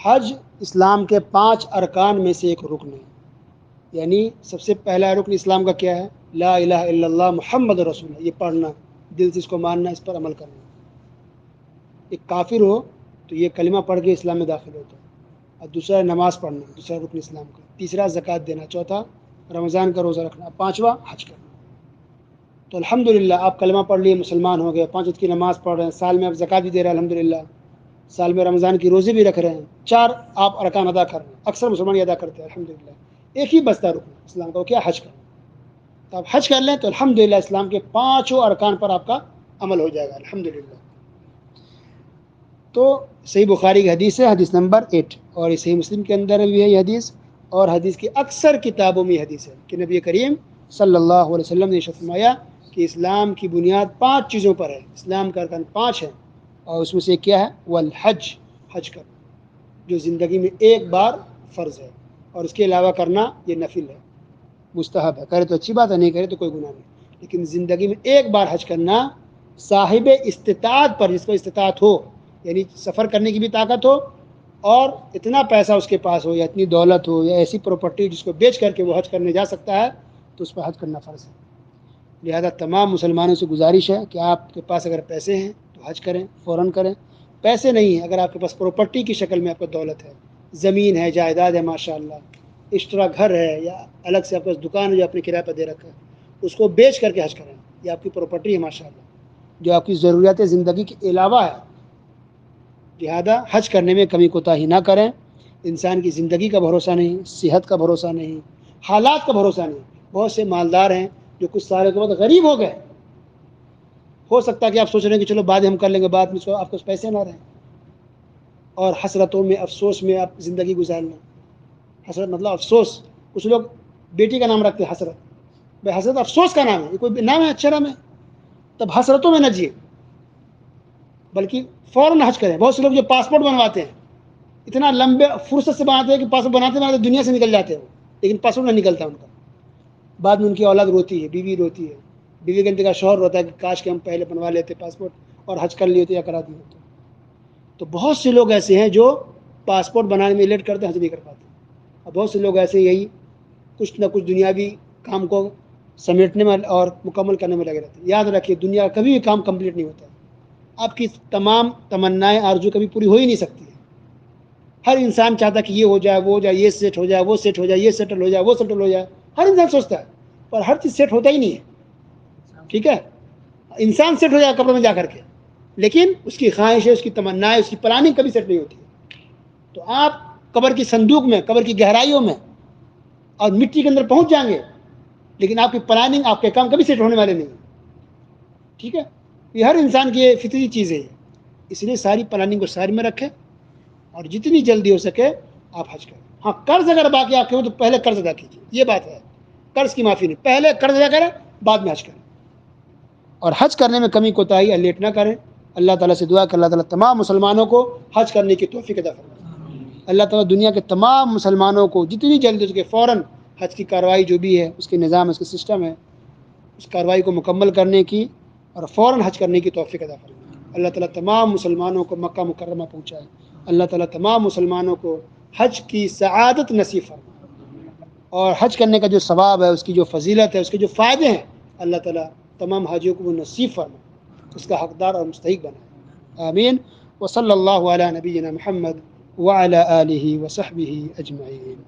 حج اسلام کے 5 ارکان میں سے ایک رکن ہے. یعنی سب سے پہلا رکن اسلام کا کیا ہے؟ لا الہ الا اللہ محمد رسول اللہ. یہ پڑھنا، دل سے اس کو ماننا، اس پر عمل کرنا. ایک کافر ہو تو یہ کلمہ پڑھ کے اسلام میں داخل ہوتا ہے. اور دوسرا نماز پڑھنا، دوسرا رکن اسلام کا. تیسرا زکوٰۃ دینا. چوتھا رمضان کا روزہ رکھنا. پانچواں حج کرنا. تو الحمدللہ آپ کلمہ پڑھ لیے، مسلمان ہو گئے، 5 وقت کی نماز پڑھ رہے ہیں، سال میں آپ زکوٰۃ بھی دے رہے ہیں الحمدللہ، سال میں رمضان کی روزے بھی رکھ رہے ہیں، 4 آپ ارکان ادا کر رہے ہیں. اکثر مسلمان یہ ادا کرتے ہیں الحمدللہ. ایک ہی بستا رکن اسلام کا، وہ کیا؟ حج کرنا. تو آپ حج کر لیں تو الحمدللہ اسلام کے 5 ارکان پر آپ کا عمل ہو جائے گا الحمدللہ. تو صحیح بخاری کی حدیث ہے، حدیث نمبر 8، اور صحیح مسلم کے اندر بھی ہے یہ حدیث، اور حدیث کی اکثر کتابوں میں حدیث ہے کہ نبی کریم صلی اللہ علیہ وسلم نے ارشاد فرمایا کہ اسلام کی بنیاد 5 چیزوں پر ہے. اسلام کا ارکان 5 ہے، اور اس میں سے کیا ہے؟ والحج، حج کرنا، جو زندگی میں ایک بار فرض ہے، اور اس کے علاوہ کرنا یہ نفل ہے، مستحب ہے. کرے تو اچھی بات ہے، نہیں کرے تو کوئی گناہ نہیں. لیکن زندگی میں ایک بار حج کرنا صاحب استطاعت پر، جس کو استطاعت ہو، یعنی سفر کرنے کی بھی طاقت ہو، اور اتنا پیسہ اس کے پاس ہو، یا اتنی دولت ہو، یا ایسی پراپرٹی جس کو بیچ کر کے وہ حج کرنے جا سکتا ہے، تو اس پر حج کرنا فرض ہے. لہذا تمام مسلمانوں سے گزارش ہے کہ آپ کے پاس اگر پیسے ہیں تو حج کریں، فوراً کریں. پیسے نہیں ہیں، اگر آپ کے پاس پراپرٹی کی شکل میں آپ کو دولت ہے، زمین ہے، جائیداد ہے، ماشاءاللہ، ایکسٹرا گھر ہے، یا الگ سے آپ کے پاس دکان ہے جو اپنے کرایہ پر دے رکھا ہے، اس کو بیچ کر کے حج کریں. یہ آپ کی پراپرٹی ہے ماشاءاللہ، جو آپ کی ضروریات زندگی کے علاوہ ہے. لہذا حج کرنے میں کمی کوتاہی نہ کریں. انسان کی زندگی کا بھروسہ نہیں، صحت کا بھروسہ نہیں، حالات کا بھروسہ نہیں. بہت سے مالدار ہیں جو کچھ سالوں کے بعد غریب ہو گئے. ہو سکتا ہے کہ آپ سوچ رہے ہیں کہ چلو بعد ہم کر لیں گے، بعد میں آپ کو پیسے نہ رہیں، اور حسرتوں میں، افسوس میں آپ زندگی گزار لیں. حسرت مطلب افسوس. کچھ لوگ بیٹی کا نام رکھتے ہیں حسرت. بھائی حسرت افسوس کا نام ہے، یہ کوئی نام ہے؟ اچھا نام ہے. تب حسرتوں میں نہ جیے، بلکہ فوراً حج کریں. بہت سے لوگ جو پاسپورٹ بنواتے ہیں، اتنا لمبے فرصت سے بناتے ہیں کہ پاسپورٹ بناتے دنیا سے نکل جاتے ہیں، لیکن پاسپورٹ نہ نکلتا ان کا. بعد میں ان کی اولاد روتی ہے، بیوی روتی ہے، بیوی کے انتظار شوہر روتا ہے کہ کاش کہ ہم پہلے بنوا لیتے پاسپورٹ اور حج کر لیے ہوتے یا کرا دیے ہوتے. تو بہت سے لوگ ایسے ہیں جو پاسپورٹ بنانے میں لیٹ کرتے ہیں، حج نہیں کر پاتے. اور بہت سے لوگ ایسے یہی کچھ نہ کچھ دنیاوی کام کو سمیٹنے میں اور مکمل کرنے میں لگے رہتے ہیں. یاد رکھیے، دنیا کا کبھی بھی کام کمپلیٹ نہیں ہوتا ہے. آپ کی تمام تمنائیں، آرزو کبھی پوری ہو ہی نہیں سکتی ہے. ہر انسان چاہتا ہے کہ یہ ہو جائے، وہ ہو جائے، یہ سیٹ ہو جائے، وہ سیٹ ہو جائے، یہ سیٹل ہو جائے، وہ سیٹل ہو جائے. ہر انسان سوچتا ہے، پر ہر چیز سیٹ ہوتا ہی نہیں ہے. ٹھیک ہے، انسان سیٹ ہو جائے قبر میں جا کر کے، لیکن اس کی خواہشیں، اس کی تمنائیں، اس کی پلاننگ کبھی سیٹ نہیں ہوتی ہے. تو آپ قبر کی صندوق میں، قبر کی گہرائیوں میں اور مٹی کے اندر پہنچ جائیں گے، لیکن آپ کی پلاننگ، آپ کے کام کبھی سیٹ ہونے والے نہیں. ٹھیک ہے، یہ ہر انسان کی فطری چیز ہے. اس لیے ساری پلاننگ کو سائڈ میں رکھیں، اور جتنی جلدی ہو سکے آپ حج کریں. ہاں، قرض اگر باقی آپ کے ہو تو پہلے قرض ادا کیجیے. یہ بات ہے، قرض کی معافی نہیں، پہلے قرض ادا کریں، بعد میں حج کریں. اور حج کرنے میں کمی کوتاہی یا لیٹ نہ کریں. اللہ تعالیٰ سے دعا کہ اللہ تعالیٰ تمام مسلمانوں کو حج کرنے کی توفیق عطا فرمائے. اللہ تعالیٰ دنیا کے تمام مسلمانوں کو جتنی جلدی ہو سکے فوراً حج کی کارروائی جو بھی ہے، اس کے نظام، اس کے سسٹم ہے، اس کارروائی کو مکمل کرنے کی اور فوراً حج کرنے کی توفیق عطا فرمائے. اللہ تعالیٰ تمام مسلمانوں کو مکہ مکرمہ پہنچائے. اللہ تعالیٰ تمام مسلمانوں کو حج کی سعادت نصیب فرمائے، اور حج کرنے کا جو ثواب ہے، اس کی جو فضیلت ہے، اس کے جو فائدے ہیں، اللہ تعالیٰ تمام حاجیوں کو وہ نصیب فرمائے، اس کا حقدار اور مستحق بنائے. آمین. وصلی اللہ علی نبینا محمد وعلی آلہ وصحبہ اجمعین.